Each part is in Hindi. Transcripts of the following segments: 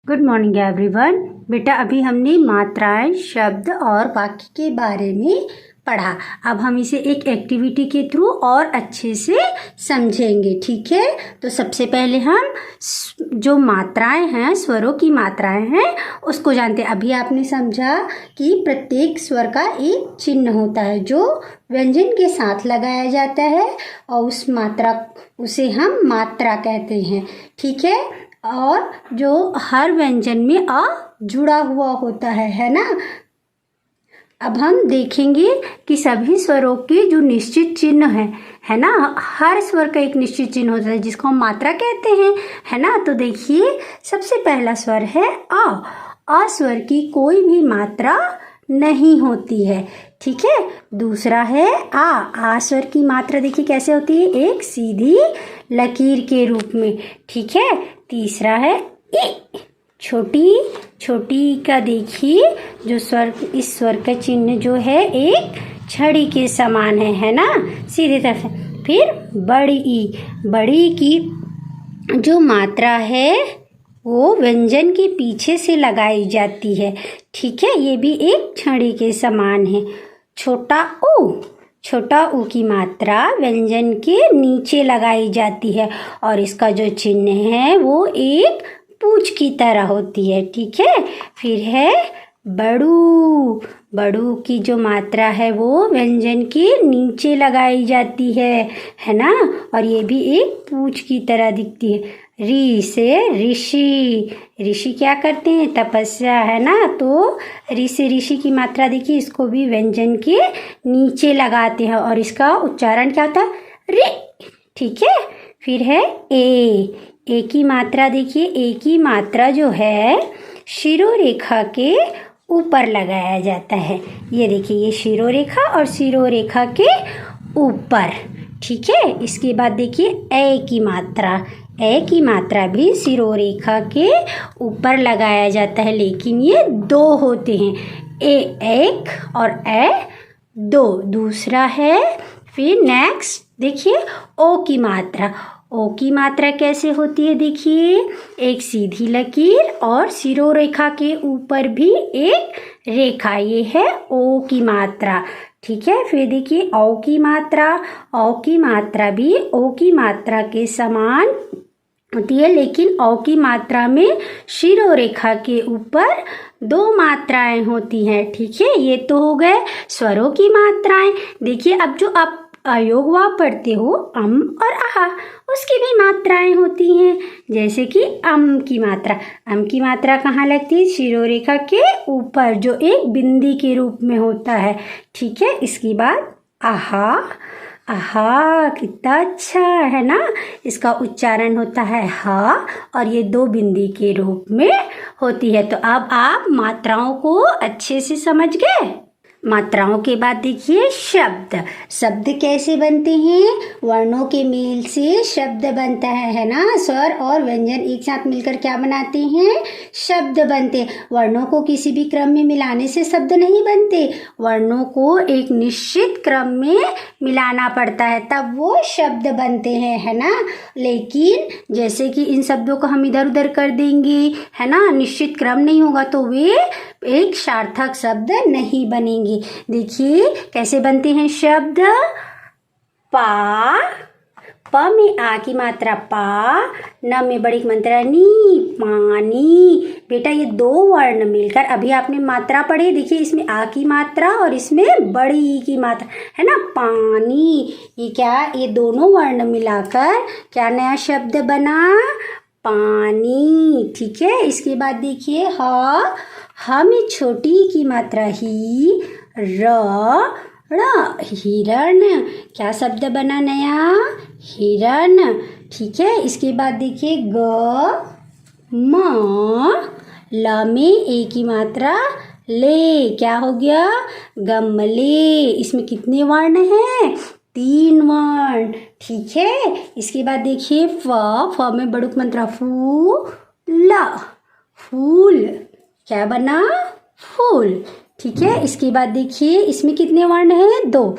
Good morning everyone. बेटा अभी हमने मात्राएं, शब्द और वाक्य के बारे में पढ़ा। अब हम इसे एक एक्टिविटी के थ्रू और अच्छे से समझेंगे, ठीक है। तो सबसे पहले हम जो मात्राएं हैं, स्वरों की मात्राएं हैं, उसको जानते हैं। अभी आपने समझा कि प्रत्येक स्वर का एक चिन्ह होता है जो व्यंजन के साथ लगाया जाता है और उसे हम मात्रा कहते हैं, ठीक है। और जो हर व्यंजन में अ जुड़ा हुआ होता है ना। अब हम देखेंगे कि सभी स्वरों के जो निश्चित चिन्ह है ना, हर स्वर का एक निश्चित चिन्ह होता है जिसको हम मात्रा कहते हैं, है ना। तो देखिए सबसे पहला स्वर है अ। अ स्वर की कोई भी मात्रा नहीं होती है, ठीक है। दूसरा है आ। आ स्वर की मात्रा देखिए कैसे होती है, एक सीधी लकीर के रूप में, ठीक है। तीसरा है ई। छोटी का देखिए जो स्वर, इस स्वर का चिन्ह जो है एक छड़ी के समान है ना, सीधे तरफ से। फिर बड़ी ई। बड़ी की जो मात्रा है वो व्यंजन के पीछे से लगाई जाती है, ठीक है। ये भी एक छड़ी के समान है। छोटा ऊ की मात्रा व्यंजन के नीचे लगाई जाती है और इसका जो चिन्ह है वो एक पूंछ की तरह होती है, ठीक है। फिर है बड़ू की जो मात्रा है वो व्यंजन के नीचे लगाई जाती है ना, और ये भी एक पूंछ की तरह दिखती है। री से ऋषि क्या करते हैं, तपस्या, है ना। तो री से ऋषि की मात्रा देखिए, इसको भी व्यंजन के नीचे लगाते हैं और इसका उच्चारण क्या होता है, री, ठीक है। फिर है ए की मात्रा देखिए, ए की मात्रा जो है शिरोरेखा के ऊपर लगाया जाता है। ये देखिए, ये शिरोरेखा और शिरोरेखा के ऊपर, ठीक है। इसके बाद देखिए ए की मात्रा भी शिरोरेखा के ऊपर लगाया जाता है, लेकिन ये दो होते हैं, ए एक और ए दो। दूसरा है, फिर नेक्स्ट देखिए ओ की मात्रा कैसे होती है, देखिए एक सीधी लकीर और शिरोरेखा के ऊपर भी एक रेखा, ये है ओ की मात्रा, ठीक है। फिर देखिए औ की मात्रा भी ओ की मात्रा के समान होती है, लेकिन औ की मात्रा में शिरोरेखा के ऊपर दो मात्राएं होती हैं, ठीक है। ये तो हो गए स्वरों की मात्राएं। देखिए अब जो आप अयोग वाव पढ़ते हो, अम और आ, उसकी भी मात्राएं होती हैं। जैसे कि अम की मात्रा कहाँ लगती है, शिरोरेखा के ऊपर जो एक बिंदी के रूप में होता है, ठीक है। इसके बाद आहा कितना अच्छा है ना, इसका उच्चारण होता है हा और ये दो बिंदी के रूप में होती है। तो अब आप मात्राओं को अच्छे से समझ गए। मात्राओं के बाद देखिए शब्द कैसे बनते हैं, वर्णों के मेल से शब्द बनता है ना। स्वर और व्यंजन एक साथ मिलकर क्या बनाते हैं, शब्द बनते हैं। वर्णों को किसी भी क्रम में मिलाने से शब्द नहीं बनते, वर्णों को एक निश्चित क्रम में मिलाना पड़ता है तब वो शब्द बनते हैं, है ना। लेकिन जैसे कि इन शब्दों को हम इधर उधर कर देंगे, है ना, निश्चित क्रम नहीं होगा तो वे एक सार्थक शब्द नहीं बनेंगे। देखिए कैसे बनते हैं शब्द। प में आ की मात्रा पा, न में बड़ी मात्रा नी, पानी। बेटा ये दो वर्ण मिलकर, अभी आपने मात्रा पढ़ी, देखिए इसमें आ की मात्रा और इसमें बड़ी ई की मात्रा, है ना, पानी। ये क्या, ये दोनों वर्ण मिलाकर क्या नया शब्द बना, पानी, ठीक है। इसके बाद देखिए ह में छोटी की मात्रा ही, हिरण, क्या शब्द बना नया, हिरण, ठीक है। इसके बाद देखिए ल में ए की मात्रा ले, क्या हो गया, गमले। इसमें कितने वर्ण हैं, 3 वर्ण, ठीक है। इसके बाद देखिए फ में बड़ुक मात्रा फूल, क्या बना, फूल, ठीक है। इसके बाद देखिए इसमें कितने वर्ण हैं, 2,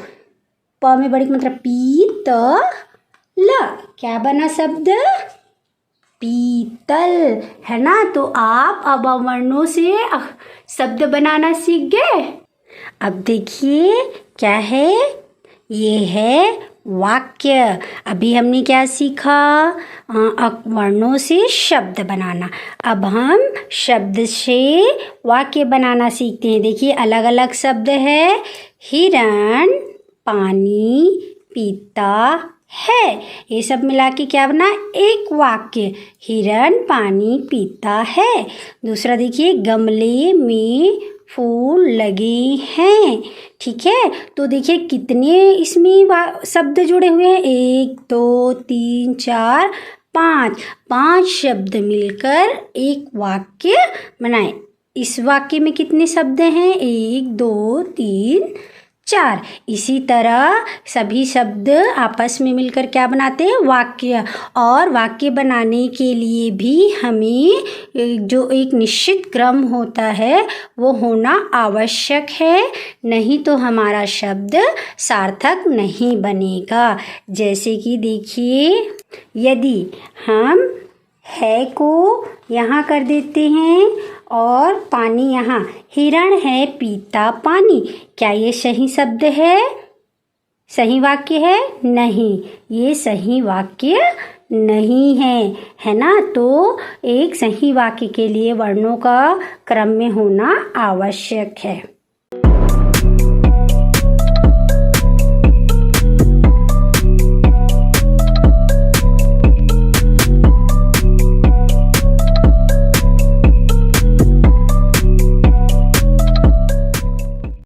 प में बड़ी मात्रा पीतल, क्या बना शब्द? पीतल, है ना। तो आप अब वर्णों से शब्द बनाना सीख गए। अब देखिए क्या है, ये है वाक्य। अभी हमने क्या सीखा? वर्णों से शब्द बनाना। अब हम शब्द से वाक्य बनाना सीखते हैं। देखिए अलग अलग शब्द है। हिरण पानी पीता है, ये सब मिला के क्या बना? एक वाक्य। हिरण पानी पीता है। दूसरा देखिए, गमले में फूल लगे हैं। ठीक है, तो देखिए कितने इसमें शब्द जुड़े हुए हैं? 1 2 3 4 5 शब्द मिलकर एक वाक्य बनाए। इस वाक्य में कितने शब्द हैं? 1 2 3 4। इसी तरह सभी शब्द आपस में मिलकर क्या बनाते हैं? वाक्य। और वाक्य बनाने के लिए भी हमें जो एक निश्चित क्रम होता है वो होना आवश्यक है, नहीं तो हमारा शब्द सार्थक नहीं बनेगा। जैसे कि देखिए, यदि हम है को यहाँ कर देते हैं और पानी यहाँ, हिरण है पीता पानी, क्या ये सही शब्द है? सही वाक्य है? नहीं, ये सही वाक्य नहीं है, है ना। तो एक सही वाक्य के लिए वर्णों का क्रम में होना आवश्यक है।